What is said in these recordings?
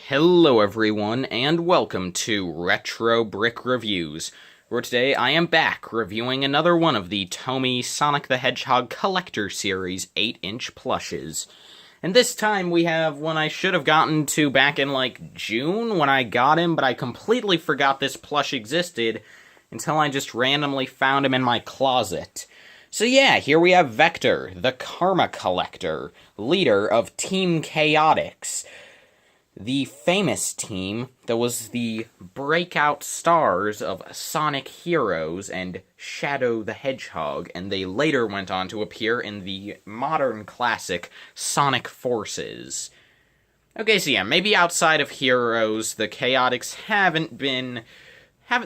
Hello everyone, and welcome to Retro Brick Reviews, where today I am back reviewing another one of the TOMY Sonic the Hedgehog Collector Series 8-inch plushes. And this time we have one I should have gotten to back in, June when I got him, but I completely forgot this plush existed until I just randomly found him in my closet. So yeah, here we have Vector, the Karma Collector, leader of Team Chaotix, the famous team that was the breakout stars of Sonic Heroes and Shadow the Hedgehog, and they later went on to appear in the modern classic Sonic Forces. Okay, so yeah, maybe outside of Heroes, the Chaotix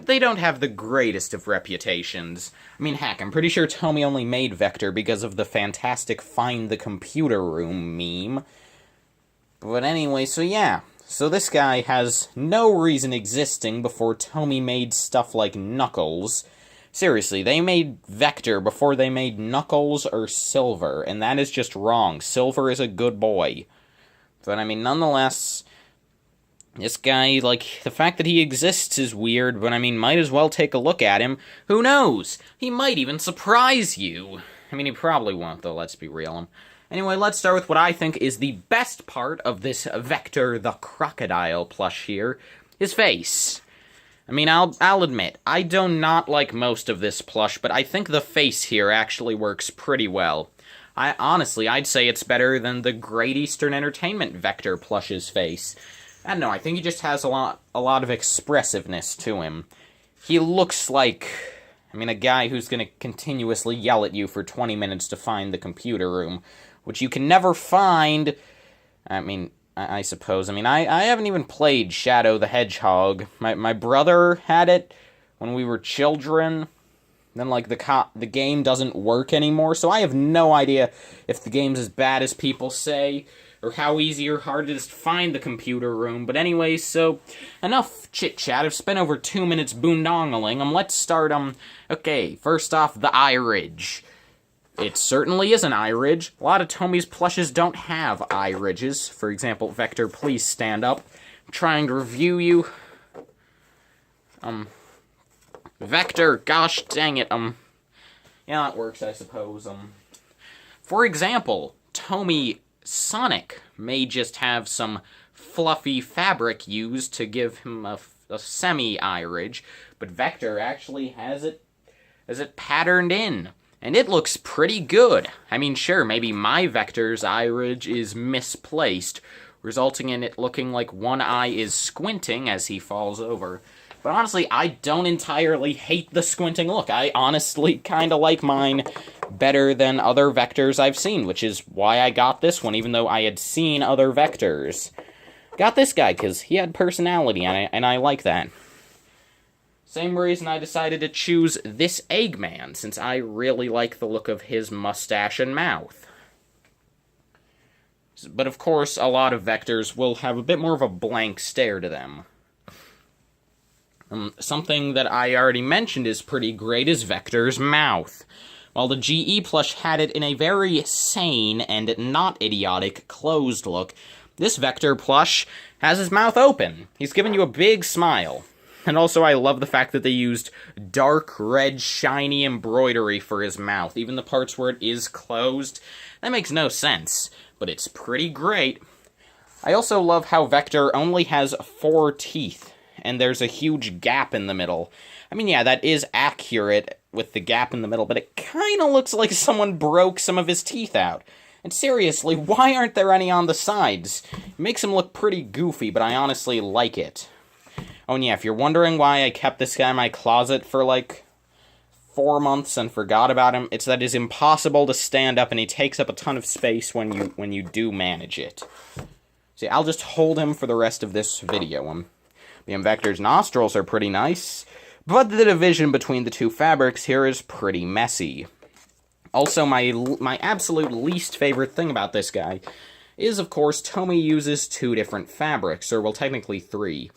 they don't have the greatest of reputations. I mean, heck, I'm pretty sure TOMY only made Vector because of the fantastic Find the Computer Room meme. But anyway, so yeah. So this guy has no reason existing before TOMY made stuff like Knuckles. Seriously, they made Vector before they made Knuckles or Silver, and that is just wrong. Silver is a good boy. But I mean, nonetheless, this guy, the fact that he exists is weird, but I mean, might as well take a look at him. Who knows? He might even surprise you. I mean, he probably won't, though, let's be real. Anyway, let's start with what I think is the best part of this Vector the Crocodile plush here, his face. I mean, I'll admit, I do not like most of this plush, but I think the face here actually works pretty well. I'd say it's better than the Great Eastern Entertainment Vector plush's face. I don't know, I think he just has a lot of expressiveness to him. He looks like, a guy who's gonna continuously yell at you for 20 minutes to find the computer room, which you can never find. I suppose. I haven't even played Shadow the Hedgehog. My brother had it when we were children. Then, the game doesn't work anymore, so I have no idea if the game's as bad as people say, or how easy or hard it is to find the computer room. But anyway, so, enough chit-chat. I've spent over 2 minutes boondongling. Let's start, okay, first off, the eye ridge. It certainly is an eye ridge. A lot of TOMY's plushes don't have eye ridges. For example, Vector, please stand up. I'm trying to review you. Vector, gosh dang it, yeah, that works, I suppose. For example, TOMY Sonic may just have some fluffy fabric used to give him a semi-eye ridge, but Vector actually has it patterned in. And it looks pretty good. Sure, maybe my Vector's eye ridge is misplaced, resulting in it looking like one eye is squinting as he falls over. But honestly, I don't entirely hate the squinting look. I honestly kind of like mine better than other Vectors I've seen, which is why I got this one, even though I had seen other Vectors. Got this guy, because he had personality, and I like that. Same reason I decided to choose this Eggman, since I really like the look of his mustache and mouth. But of course, a lot of Vectors will have a bit more of a blank stare to them. Something that I already mentioned is pretty great is Vector's mouth. While the GE plush had it in a very sane and not idiotic closed look, this Vector plush has his mouth open. He's giving you a big smile. And also, I love the fact that they used dark red shiny embroidery for his mouth, even the parts where it is closed. That makes no sense, but it's pretty great. I also love how Vector only has 4 teeth, and there's a huge gap in the middle. Yeah, that is accurate with the gap in the middle, but it kinda looks like someone broke some of his teeth out. And seriously, why aren't there any on the sides? It makes him look pretty goofy, but I honestly like it. Oh, and yeah, if you're wondering why I kept this guy in my closet for, 4 months and forgot about him, it's that it's impossible to stand up, and he takes up a ton of space when you do manage it. See, I'll just hold him for the rest of this video. Vector's nostrils are pretty nice, but the division between the two fabrics here is pretty messy. Also, my absolute least favorite thing about this guy is, of course, TOMY uses 2 different fabrics, or, well, technically 3.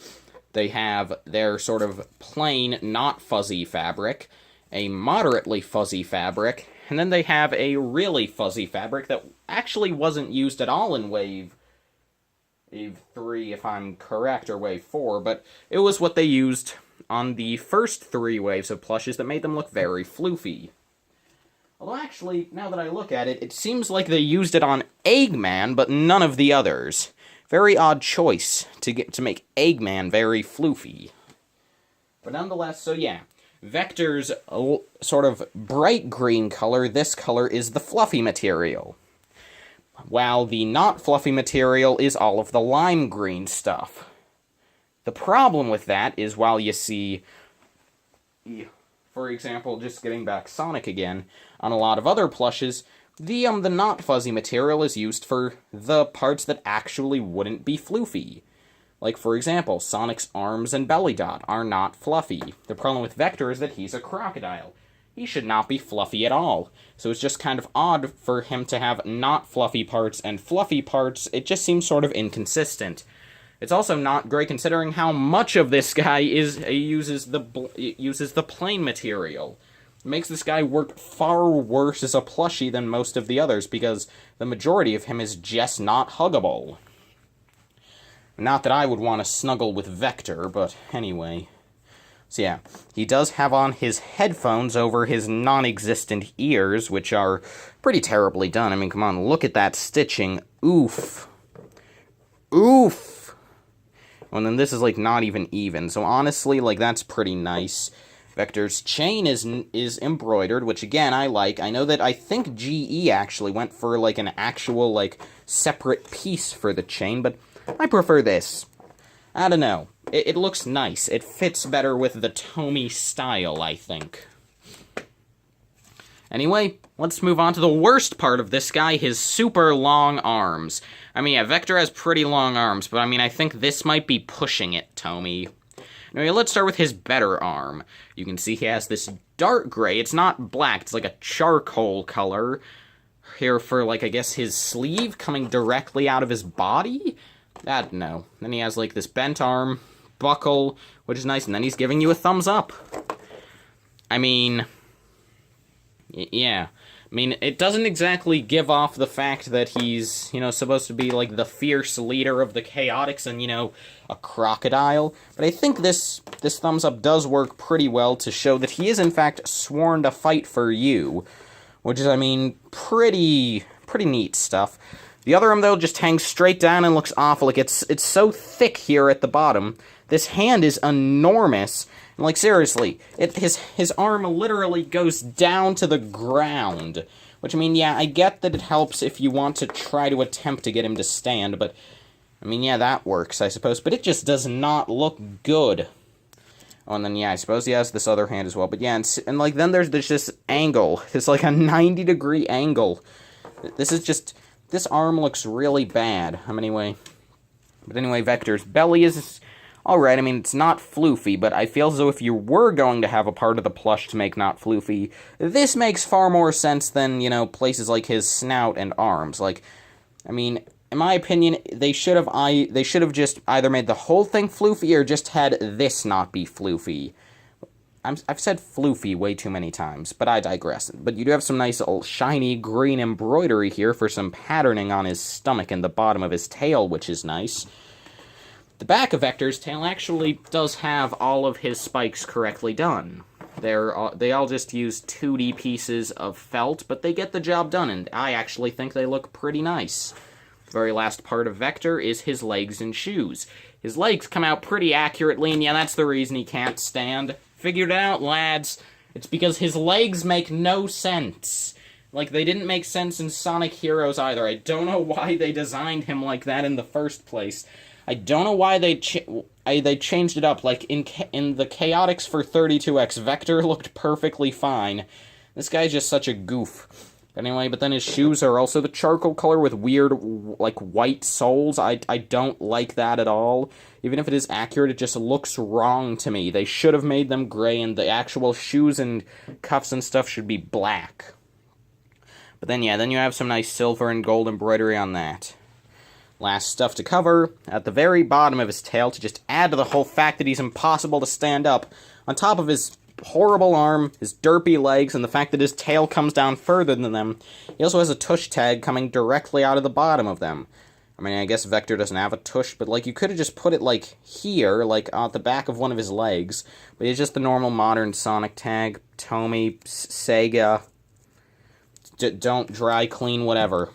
They have their sort of plain, not fuzzy fabric, a moderately fuzzy fabric, and then they have a really fuzzy fabric that actually wasn't used at all in Wave wave 3 if I'm correct, or wave 4, but it was what they used on the first 3 waves of plushes that made them look very floofy. Although actually, now that I look at it, it seems like they used it on Eggman, but none of the others. Very odd choice to make Eggman very floofy. But nonetheless, so yeah. Vector's sort of bright green color, this color is the fluffy material. While the not fluffy material is all of the lime green stuff. The problem with that is while you see, for example, just getting back Sonic again, on a lot of other plushes, the not fuzzy material is used for the parts that actually wouldn't be floofy. Like, for example, Sonic's arms and belly dot are not fluffy. The problem with Vector is that he's a crocodile. He should not be fluffy at all. So it's just kind of odd for him to have not fluffy parts and fluffy parts. It just seems sort of inconsistent. It's also not great considering how much of this guy uses the plain material. It makes this guy work far worse as a plushie than most of the others, because the majority of him is just not huggable. Not that I would want to snuggle with Vector, but anyway. So yeah, he does have on his headphones over his non-existent ears, which are pretty terribly done. I mean, come on, look at that stitching. Oof. Oof! And then this is, like, not even. So honestly, like, that's pretty nice. Vector's chain is embroidered, which, again, I like. I know that I think GE actually went for, like, an actual, like, separate piece for the chain, but I prefer this. I don't know. It looks nice. It fits better with the TOMY style, I think. Anyway, let's move on to the worst part of this guy, his super long arms. I mean, yeah, Vector has pretty long arms, but I mean, I think this might be pushing it, TOMY. Anyway, let's start with his better arm. You can see he has this dark gray. It's not black, it's like a charcoal color. Here for, like, I guess his sleeve coming directly out of his body? I don't know. Then he has, like, this bent arm, buckle, which is nice, and then he's giving you a thumbs up. I mean, yeah. I mean, it doesn't exactly give off the fact that he's, supposed to be, like, the fierce leader of the Chaotix and, a crocodile. But I think this thumbs up does work pretty well to show that he is, in fact, sworn to fight for you. Which is, I mean, pretty neat stuff. The other arm, though, just hangs straight down and looks awful. Like, it's so thick here at the bottom. This hand is enormous. And, like, seriously, his arm literally goes down to the ground. Which, I mean, yeah, I get that it helps if you want to try to attempt to get him to stand, but, I mean, yeah, that works, I suppose. But it just does not look good. Oh, and then, yeah, I suppose he has this other hand as well. But, yeah, and like, then there's this angle. It's like a 90-degree angle. This arm looks really bad. But anyway, Vector's belly is alright. I mean, it's not floofy, but I feel as though if you were going to have a part of the plush to make not floofy, this makes far more sense than, places like his snout and arms. Like, I mean, in my opinion, they should have just either made the whole thing floofy or just had this not be floofy. I've said floofy way too many times, but I digress. But you do have some nice old shiny green embroidery here for some patterning on his stomach and the bottom of his tail, which is nice. The back of Vector's tail actually does have all of his spikes correctly done. They all just use 2D pieces of felt, but they get the job done, and I actually think they look pretty nice. The very last part of Vector is his legs and shoes. His legs come out pretty accurately, and yeah, that's the reason he can't stand. Figured it out, lads. It's because his legs make no sense. Like, they didn't make sense in Sonic Heroes either. I don't know why they designed him like that in the first place. I don't know why they changed it up. Like, in the Chaotix for 32X, Vector looked perfectly fine. This guy's just such a goof. Anyway, but then his shoes are also the charcoal color with weird, like, white soles. I don't like that at all. Even if it is accurate, it just looks wrong to me. They should have made them gray, and the actual shoes and cuffs and stuff should be black. But then, yeah, then you have some nice silver and gold embroidery on that. Last stuff to cover, at the very bottom of his tail, to just add to the whole fact that he's impossible to stand up, on top of his horrible arm, his derpy legs, and the fact that his tail comes down further than them, he also has a tush tag coming directly out of the bottom of them. I mean, I guess Vector doesn't have a tush, but, like, you could have just put it, like, here, like, at the back of one of his legs. But it's just the normal modern Sonic tag. Tomy, Sega. Don't dry clean, whatever.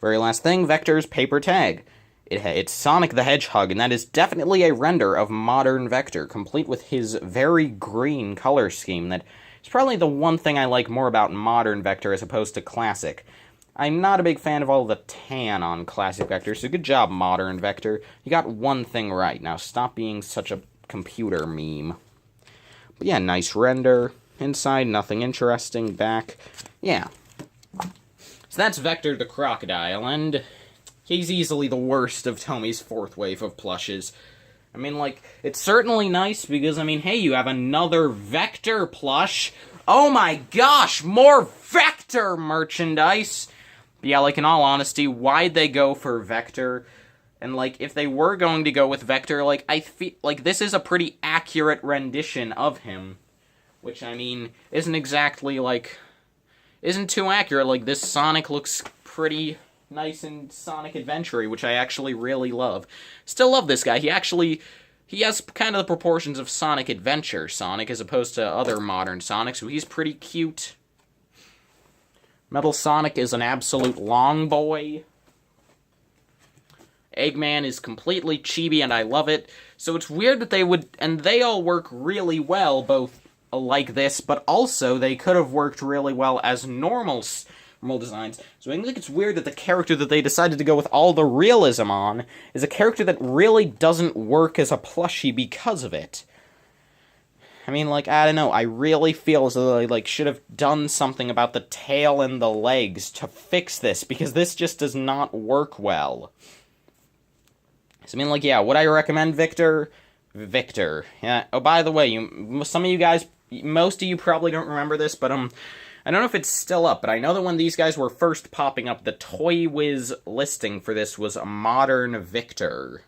Very last thing, Vector's paper tag. It's Sonic the Hedgehog, and that is definitely a render of modern Vector, complete with his very green color scheme. That is probably the one thing I like more about modern Vector as opposed to classic. I'm not a big fan of all the tan on classic Vector, so good job, modern Vector. You got one thing right. Now stop being such a computer meme. But yeah, nice render. Inside, nothing interesting. Back, yeah. So that's Vector the Crocodile, and he's easily the worst of Tomy's fourth wave of plushes. I mean, like, it's certainly nice because, I mean, hey, you have another Vector plush. Oh my gosh, more Vector merchandise! But yeah, like, in all honesty, why'd they go for Vector? And, like, if they were going to go with Vector, like, I feel like this is a pretty accurate rendition of him. Which, I mean, isn't exactly, like, isn't too accurate. Like, this Sonic looks pretty nice in Sonic Adventure, which I actually really love. Still love this guy. He has kind of the proportions of Sonic Adventure Sonic, as opposed to other modern Sonics, so he's pretty cute. Metal Sonic is an absolute long boy. Eggman is completely chibi, and I love it. So it's weird that they would, and they all work really well, both like this, but also they could have worked really well as normal designs. So I think it's weird that the character that they decided to go with all the realism on is a character that really doesn't work as a plushie because of it. I mean, like, I don't know, I really feel as though they, like, should have done something about the tail and the legs to fix this, because this just does not work well. So, I mean, like, yeah, would I recommend Victor? Victor. Yeah, oh, by the way, some of you guys, most of you probably don't remember this, but, I don't know if it's still up, but I know that when these guys were first popping up, the Toy Wiz listing for this was a modern Victor.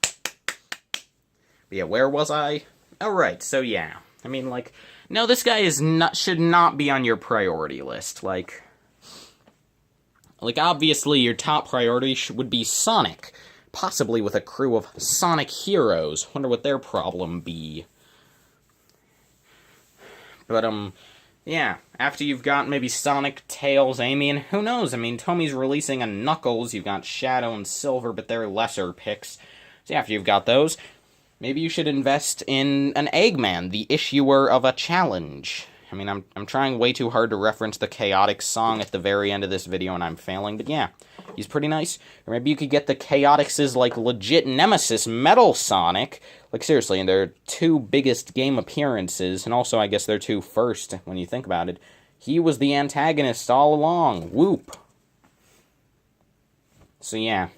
But yeah, where was I? Oh, right, so yeah. I mean, like, no, this guy should not be on your priority list. Like, obviously, your top priority would be Sonic. Possibly with a crew of Sonic heroes. Wonder what their problem be. But, yeah, after you've got maybe Sonic, Tails, Amy, and who knows, I mean, Tomy's releasing a Knuckles, you've got Shadow and Silver, but they're lesser picks. So after you've got those, maybe you should invest in an Eggman, the issuer of a challenge. I mean, I'm trying way too hard to reference the Chaotix song at the very end of this video, and I'm failing, but yeah, he's pretty nice. Or maybe you could get the Chaotix's, like, legit nemesis, Metal Sonic. Like, seriously, and their two biggest game appearances, and also, I guess, their two first, when you think about it. He was the antagonist all along. Whoop. So, yeah.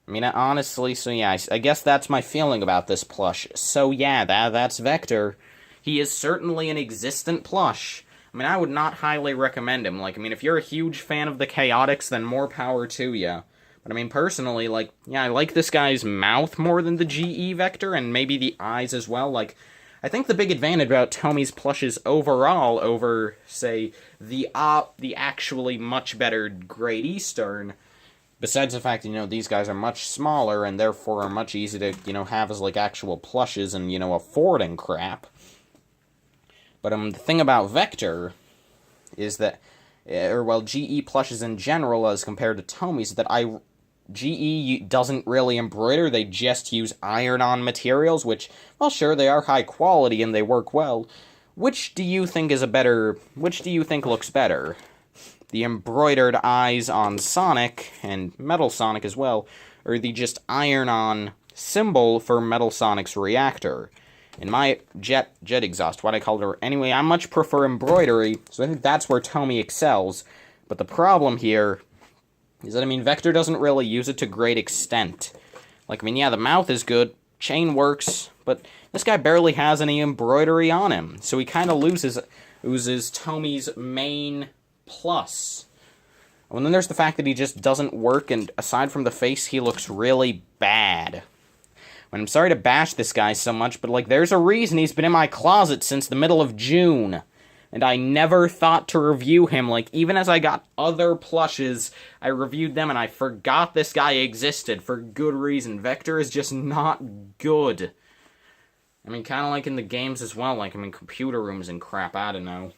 I mean, honestly, so yeah, I guess that's my feeling about this plush. So yeah, that's Vector. He is certainly an existent plush. I mean, I would not highly recommend him. Like, I mean, if you're a huge fan of the Chaotix, then more power to ya. But I mean, personally, like, yeah, I like this guy's mouth more than the GE Vector, and maybe the eyes as well. Like, I think the big advantage about Tomy's plushes overall over, say, the actually much better Great Eastern, besides the fact that, you know, these guys are much smaller and therefore are much easier to, you know, have as, like, actual plushes and, you know, afford and crap. But, the thing about Vector is that, GE plushes in general as compared to Tomy's, is that GE doesn't really embroider, they just use iron-on materials, which, well, sure, they are high quality and they work well. Which do you think looks better? The embroidered eyes on Sonic, and Metal Sonic as well, or the just iron-on symbol for Metal Sonic's reactor? In my jet exhaust, what I call it, anyway, I much prefer embroidery, so I think that's where Tomy excels. But the problem here is that, I mean, Vector doesn't really use it to great extent. Like, I mean, yeah, the mouth is good, chain works, but this guy barely has any embroidery on him, so he kind of loses Tomy's main plus. And then there's the fact that he just doesn't work, and aside from the face, he looks really bad. And I'm sorry to bash this guy so much, but, like, there's a reason he's been in my closet since the middle of June. and I never thought to review him. Like, even as I got other plushes, I reviewed them, and I forgot this guy existed for good reason. Vector is just not good. I mean, kind of like in the games as well, like, I mean, computer rooms and crap, I don't know.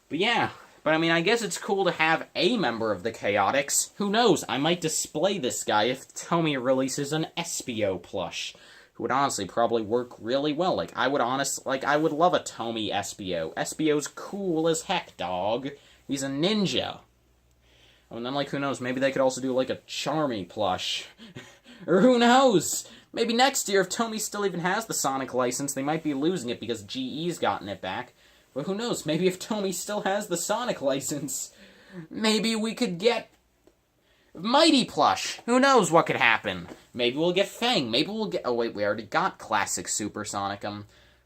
But yeah, but I mean, I guess it's cool to have a member of the Chaotix. Who knows, I might display this guy if TOMY releases an Espio plush. Who would honestly probably work really well. Like, I would love a TOMY Espio. Espio's cool as heck, dog. He's a ninja. Oh, and then, like, who knows, maybe they could also do, like, a Charmy plush. Or who knows? Maybe next year, if TOMY still even has the Sonic license, they might be losing it because GE's gotten it back. But who knows, maybe if TOMY still has the Sonic license, maybe we could get Mighty Plush. Who knows what could happen? Maybe we'll get Fang. Maybe we'll get... Oh, wait, we already got Classic Supersonic.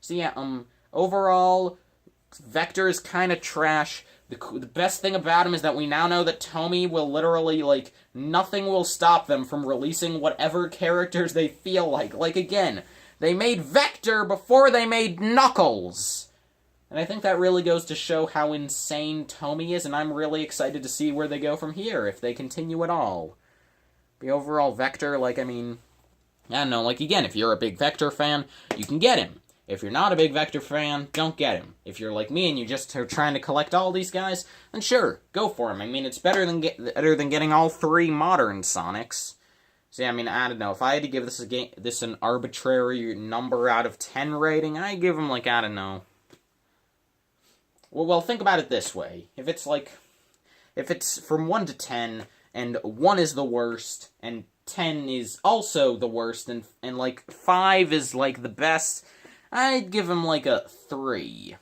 So yeah, overall, Vector is kind of trash. The best thing about him is that we now know that TOMY will literally, like, nothing will stop them from releasing whatever characters they feel like. Like, again, they made Vector before they made Knuckles. And I think that really goes to show how insane TOMY is, and I'm really excited to see where they go from here, if they continue at all. The overall Vector, like, I mean, I don't know, like, again, if you're a big Vector fan, you can get him. If you're not a big Vector fan, don't get him. If you're like me and you just are trying to collect all these guys, then sure, go for him. I mean, it's better than getting all 3 modern Sonics. So yeah, I mean, I don't know, if I had to give this an arbitrary number out of 10 rating, I'd give him, like, I don't know. Well, think about it this way. If it's from 1 to 10, and 1 is the worst, and 10 is also the worst, and like, 5 is, like, the best, I'd give him, like, a 3.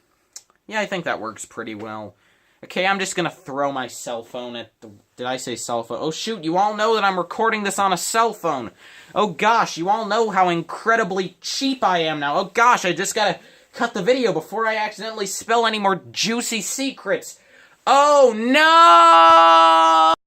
Yeah, I think that works pretty well. Okay, I'm just gonna throw my cell phone at the... Did I say cell phone? Oh, shoot, you all know that I'm recording this on a cell phone. Oh, gosh, you all know how incredibly cheap I am now. Oh, gosh, I just gotta cut the video before I accidentally spill any more juicy secrets. Oh, no!